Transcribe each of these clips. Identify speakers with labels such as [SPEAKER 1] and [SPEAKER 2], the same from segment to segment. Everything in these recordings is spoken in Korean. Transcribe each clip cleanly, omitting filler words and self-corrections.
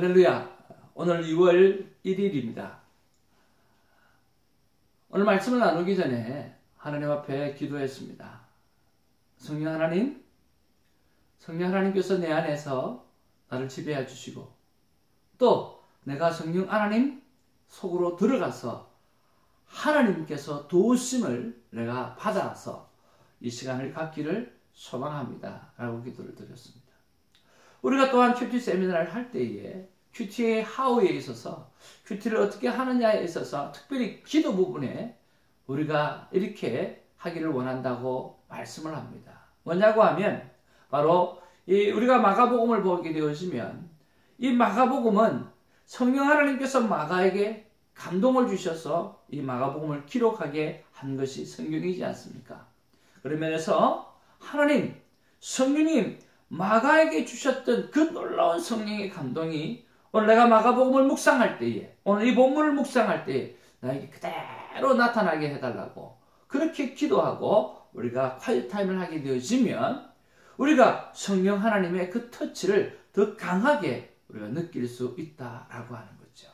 [SPEAKER 1] 할렐루야. 오늘 2월 1일입니다. 오늘 말씀을 나누기 전에 하나님 앞에 기도했습니다. 성령 하나님께서 내 안에서 나를 지배해 주시고 또 내가 성령 하나님 속으로 들어가서 하나님께서 도우심을 내가 받아서 이 시간을 갖기를 소망합니다. 라고 기도를 드렸습니다. 우리가 또한 큐티 세미나를 할 때에 큐티의 하우에 있어서 큐티를 어떻게 하느냐에 있어서 특별히 기도 부분에 우리가 이렇게 하기를 원한다고 말씀을 합니다. 뭐냐고 하면 바로 우리가 마가복음을 보게 되어지면 이 마가복음은 성령 하나님께서 마가에게 감동을 주셔서 이 마가복음을 기록하게 한 것이 성경이지 않습니까? 그런 면에서 하나님, 성령님 마가에게 주셨던 그 놀라운 성령의 감동이 오늘 내가 마가복음을 묵상할 때에, 오늘 이 본문을 묵상할 때에 나에게 그대로 나타나게 해달라고 그렇게 기도하고 우리가 콰이트 타임을 하게 되어지면 우리가 성령 하나님의 그 터치를 더 강하게 우리가 느낄 수 있다라고 하는 거죠.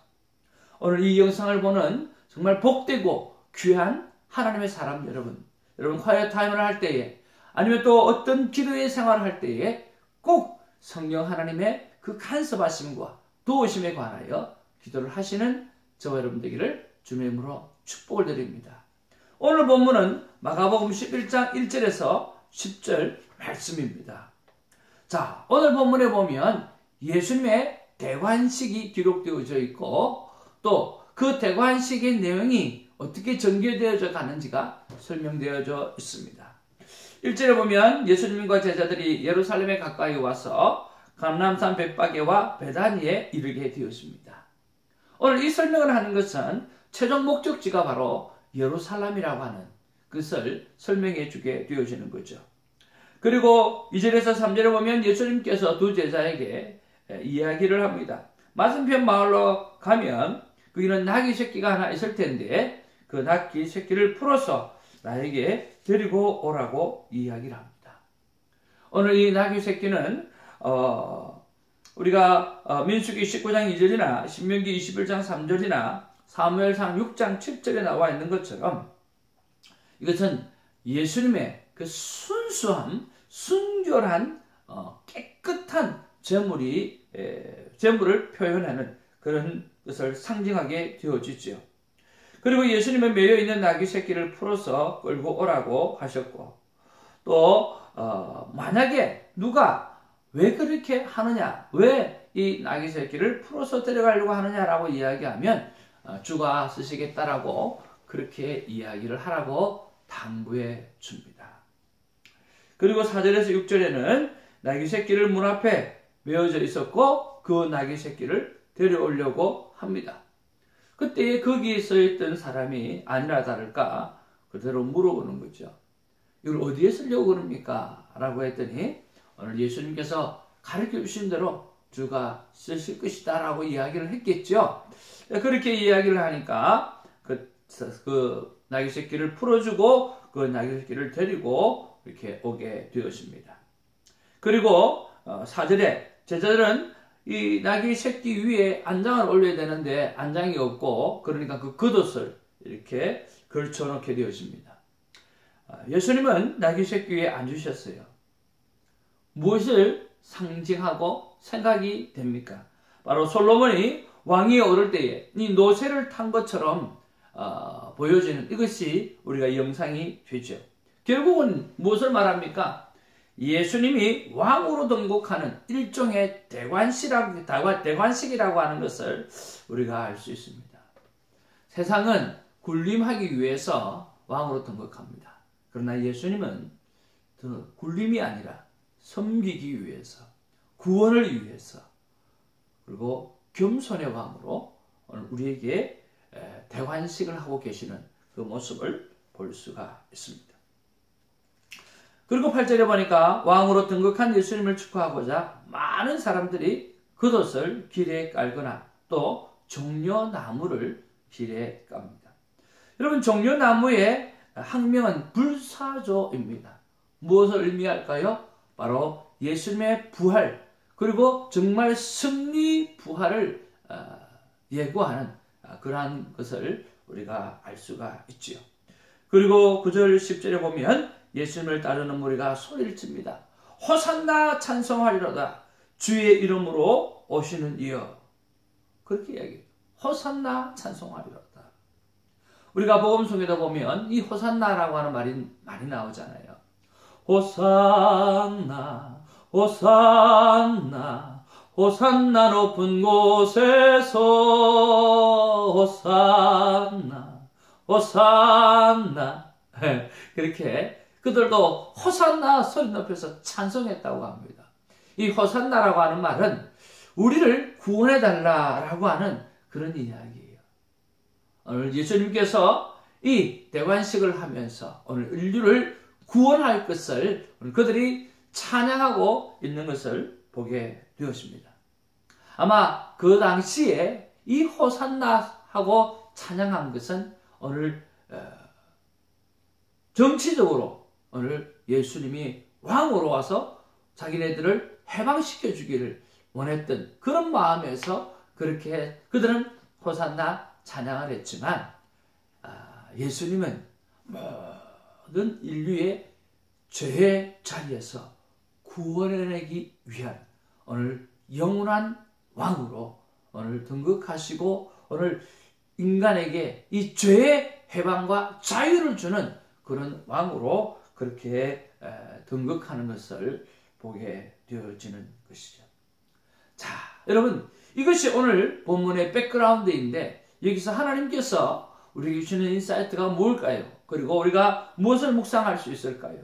[SPEAKER 1] 오늘 이 영상을 보는 정말 복되고 귀한 하나님의 사람 여러분 콰이트 타임을 할 때에 아니면 또 어떤 기도의 생활을 할 때에 꼭 성령 하나님의 그 간섭하심과 도우심에 관하여 기도를 하시는 저와 여러분 되기를 주님의 이름으로 축복을 드립니다. 오늘 본문은 마가복음 11장 1절에서 10절 말씀입니다. 자, 오늘 본문에 보면 예수님의 대관식이 기록되어져 있고 또 그 대관식의 내용이 어떻게 전개되어져 가는지가 설명되어져 있습니다. 1절에 보면 예수님과 제자들이 예루살렘에 가까이 와서 감람산 벳바게와 베다니에 이르게 되었습니다. 오늘 이 설명을 하는 것은 최종 목적지가 바로 예루살렘이라고 하는 것을 설명해 주게 되어지는 거죠. 그리고 2절에서 3절에 보면 예수님께서 두 제자에게 이야기를 합니다. 맞은편 마을로 가면 거기는 나귀 새끼가 하나 있을 텐데 그 나귀 새끼를 풀어서 나에게 데리고 오라고 이야기를 합니다. 오늘 이 나귀 새끼는 우리가 민수기 19장 2절이나 신명기 21장 3절이나 사무엘상 6장 7절에 나와 있는 것처럼 이것은 예수님의 그 순수함, 순결한 깨끗한 제물을 표현하는 그런 것을 상징하게 되어지죠. 그리고 예수님은 매여 있는 나귀 새끼를 풀어서 끌고 오라고 하셨고 또 만약에 누가 왜 그렇게 하느냐, 왜 이 나귀 새끼를 풀어서 데려가려고 하느냐라고 이야기하면 주가 쓰시겠다라고 그렇게 이야기를 하라고 당부해 줍니다. 그리고 4절에서 6절에는 나귀 새끼를 문 앞에 메어져 있었고 그 나귀 새끼를 데려오려고 합니다. 그때 거기에 서 있던 사람이 아니나 다를까 그대로 물어보는 거죠. 이걸 어디에 쓰려고 그럽니까? 라고 했더니 오늘 예수님께서 가르쳐 주신 대로 주가 쓰실 것이다 라고 이야기를 했겠죠. 그렇게 이야기를 하니까 그 나귀 새끼를 풀어주고 그 나귀 새끼를 데리고 이렇게 오게 되었습니다. 그리고 4절에 제자들은 이 나귀 새끼 위에 안장을 올려야 되는데 안장이 없고 그러니까 그 겉옷을 이렇게 걸쳐놓게 되었습니다. 예수님은 나귀 새끼 위에 앉으셨어요. 무엇을 상징하고 생각이 됩니까? 바로 솔로몬이 왕위에 오를 때에 이 노새를 탄 것처럼 보여지는 이것이 우리가 영상이 되죠. 결국은 무엇을 말합니까? 예수님이 왕으로 등극하는 일종의 대관식이라고 하는 것을 우리가 알 수 있습니다. 세상은 군림하기 위해서 왕으로 등극합니다. 그러나 예수님은 군림이 아니라 섬기기 위해서, 구원을 위해서, 그리고 겸손의 왕으로 오늘 우리에게 대관식을 하고 계시는 그 모습을 볼 수가 있습니다. 그리고 8절에 보니까 왕으로 등극한 예수님을 축하하고자 많은 사람들이 겉옷을 길에 깔거나 또 종려나무를 길에 깝니다. 여러분, 종려나무의 학명은 불사조입니다. 무엇을 의미할까요? 바로 예수님의 부활, 그리고 정말 승리 부활을 예고하는 그러한 것을 우리가 알 수가 있지요. 그리고 9절 10절에 보면 예수님을 따르는 무리가 소리를 칩니다. 호산나 찬송하리로다 주의 이름으로 오시는 이여. 그렇게 이야기해요. 호산나 찬송하리로다. 우리가 복음송에도 보면 이 호산나라고 하는 말이 많이 나오잖아요. 호산나 호산나 호산나 높은 곳에서 호산나 호산나 그렇게 그들도 호산나 소리 높여서 찬송했다고 합니다. 이 호산나라고 하는 말은 우리를 구원해달라라고 하는 그런 이야기예요. 오늘 예수님께서 이 대관식을 하면서 오늘 인류를 구원할 것을 그들이 찬양하고 있는 것을 보게 되었습니다. 아마 그 당시에 이 호산나 하고 찬양한 것은 오늘 정치적으로 오늘 예수님이 왕으로 와서 자기네들을 해방시켜 주기를 원했던 그런 마음에서 그렇게 그들은 호산나 찬양을 했지만 예수님은 모든 인류의 죄의 자리에서 구원해내기 위한 오늘 영원한 왕으로 오늘 등극하시고 오늘 인간에게 이 죄의 해방과 자유를 주는 그런 왕으로 그렇게 등극하는 것을 보게 되어지는 것이죠. 자, 여러분 이것이 오늘 본문의 백그라운드인데 여기서 하나님께서 우리에게 주시는 인사이트가 뭘까요? 그리고 우리가 무엇을 묵상할 수 있을까요?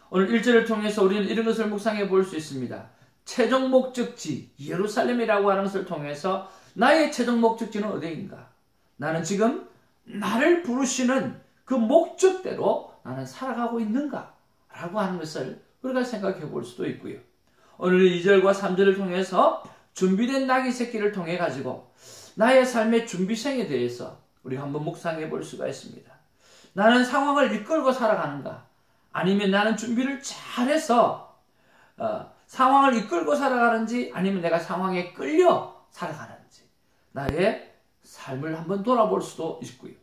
[SPEAKER 1] 오늘 1절을 통해서 우리는 이런 것을 묵상해 볼 수 있습니다. 최종 목적지 예루살렘이라고 하는 것을 통해서 나의 최종 목적지는 어디인가? 나는 지금 나를 부르시는 그 목적대로 나는 살아가고 있는가? 라고 하는 것을 우리가 생각해 볼 수도 있고요. 오늘 2절과 3절을 통해서 준비된 나귀 새끼를 통해 가지고 나의 삶의 준비생에 대해서 우리가 한번 묵상해 볼 수가 있습니다. 나는 상황을 이끌고 살아가는가? 아니면 나는 준비를 잘해서 상황을 이끌고 살아가는지 아니면 내가 상황에 끌려 살아가는지 나의 삶을 한번 돌아볼 수도 있고요.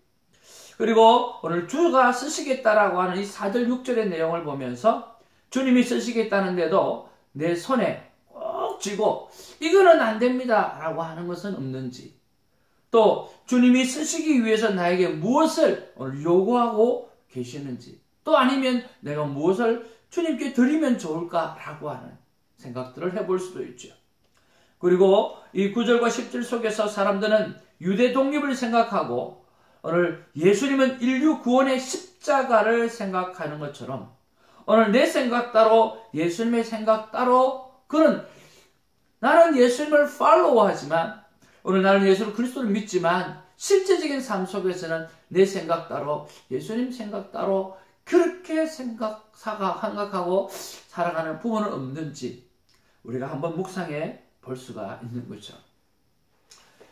[SPEAKER 1] 그리고 오늘 주가 쓰시겠다라고 하는 이 4절 6절의 내용을 보면서 주님이 쓰시겠다는데도 내 손에 꼭 쥐고 이거는 안 됩니다 라고 하는 것은 없는지, 또 주님이 쓰시기 위해서 나에게 무엇을 오늘 요구하고 계시는지, 또 아니면 내가 무엇을 주님께 드리면 좋을까라고 하는 생각들을 해볼 수도 있죠. 그리고 이 9절과 10절 속에서 사람들은 유대 독립을 생각하고 오늘 예수님은 인류 구원의 십자가를 생각하는 것처럼 오늘 내 생각 따로 예수님의 생각 따로, 그런 나는 예수님을 팔로우하지만 오늘 나는 예수 그리스도를 믿지만 실제적인 삶 속에서는 내 생각 따로 예수님 생각 따로 그렇게 생각하고 살아가는 부분은 없는지 우리가 한번 묵상해 볼 수가 있는 거죠.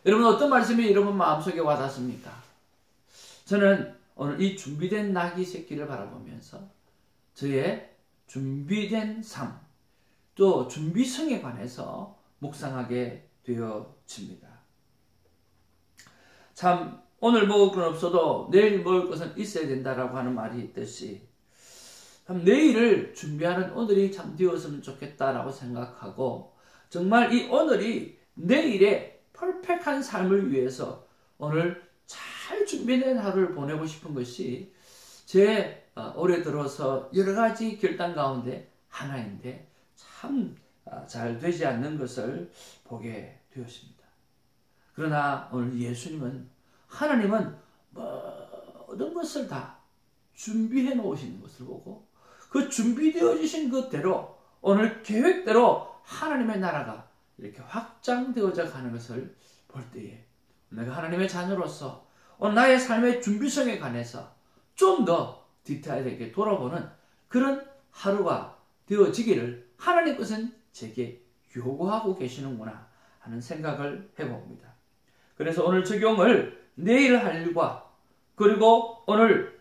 [SPEAKER 1] 여러분 어떤 말씀이 여러분 마음속에 와닿습니까? 저는 오늘 이 준비된 나귀 새끼를 바라보면서 저의 준비된 삶, 또 준비성에 관해서 묵상하게 되어집니다. 참 오늘 먹을 건 없어도 내일 먹을 것은 있어야 된다라고 하는 말이 있듯이 참 내일을 준비하는 오늘이 참 되었으면 좋겠다라고 생각하고 정말 이 오늘이 내일의 퍼펙트한 삶을 위해서 오늘 잘 준비된 하루를 보내고 싶은 것이 제 올해 들어서 여러 가지 결단 가운데 하나인데 참 잘 되지 않는 것을 보게 되었습니다. 그러나 오늘 예수님은, 하나님은 모든 것을 다 준비해 놓으시는 것을 보고 그 준비되어지신 그대로 오늘 계획대로 하나님의 나라가 이렇게 확장되어져 가는 것을 볼 때에 내가 하나님의 자녀로서 오늘 나의 삶의 준비성에 관해서 좀 더 디테일하게 돌아보는 그런 하루가 되어지기를 하나님께서는 제게 요구하고 계시는구나 하는 생각을 해봅니다. 그래서 오늘 적용을 내일 할 일과 그리고 오늘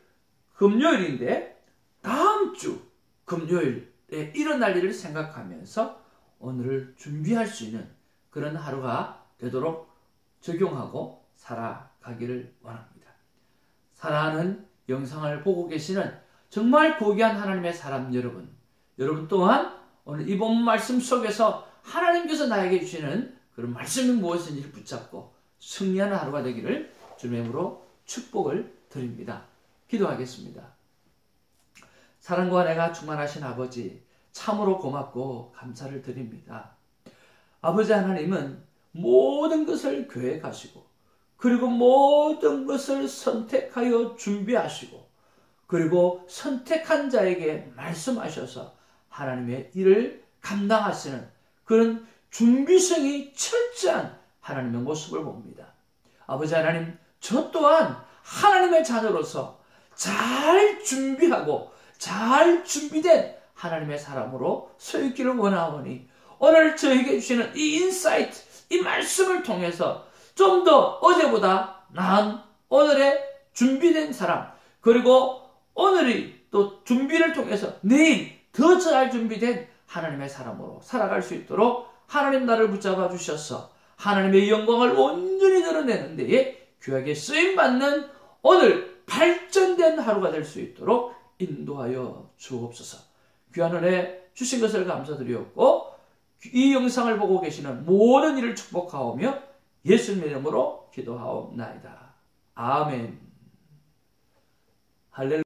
[SPEAKER 1] 금요일인데 다음 주 금요일에 일어날 일을 생각하면서 오늘을 준비할 수 있는 그런 하루가 되도록 적용하고 살아가기를 원합니다. 사랑하는 영상을 보고 계시는 정말 고귀한 하나님의 사람 여러분 또한 오늘 이번 말씀 속에서 하나님께서 나에게 주시는 그런 말씀이 무엇인지를 붙잡고 승리하는 하루가 되기를 주님의 이름으로 축복을 드립니다. 기도하겠습니다. 사랑과 은혜가 충만하신 아버지, 참으로 고맙고 감사를 드립니다. 아버지 하나님은 모든 것을 계획하시고 그리고 모든 것을 선택하여 준비하시고 그리고 선택한 자에게 말씀하셔서 하나님의 일을 감당하시는 그런 준비성이 철저한 하나님의 모습을 봅니다. 아버지 하나님, 저 또한 하나님의 자녀로서 잘 준비하고 잘 준비된 하나님의 사람으로 서 있기를 원하오니 오늘 저에게 주시는 이 인사이트, 이 말씀을 통해서 좀 더 어제보다 나은 오늘의 준비된 사람, 그리고 오늘이 또 준비를 통해서 내일 더 잘 준비된 하나님의 사람으로 살아갈 수 있도록 하나님 나를 붙잡아 주셔서 하나님의 영광을 온전히 드러내는 데에 귀하게 쓰임받는 오늘 발전된 하루가 될 수 있도록 인도하여 주옵소서. 귀한 은혜 주신 것을 감사드리었고 이 영상을 보고 계시는 모든 이를 축복하오며 예수님의 이름으로 기도하옵나이다. 아멘. 할렐루야.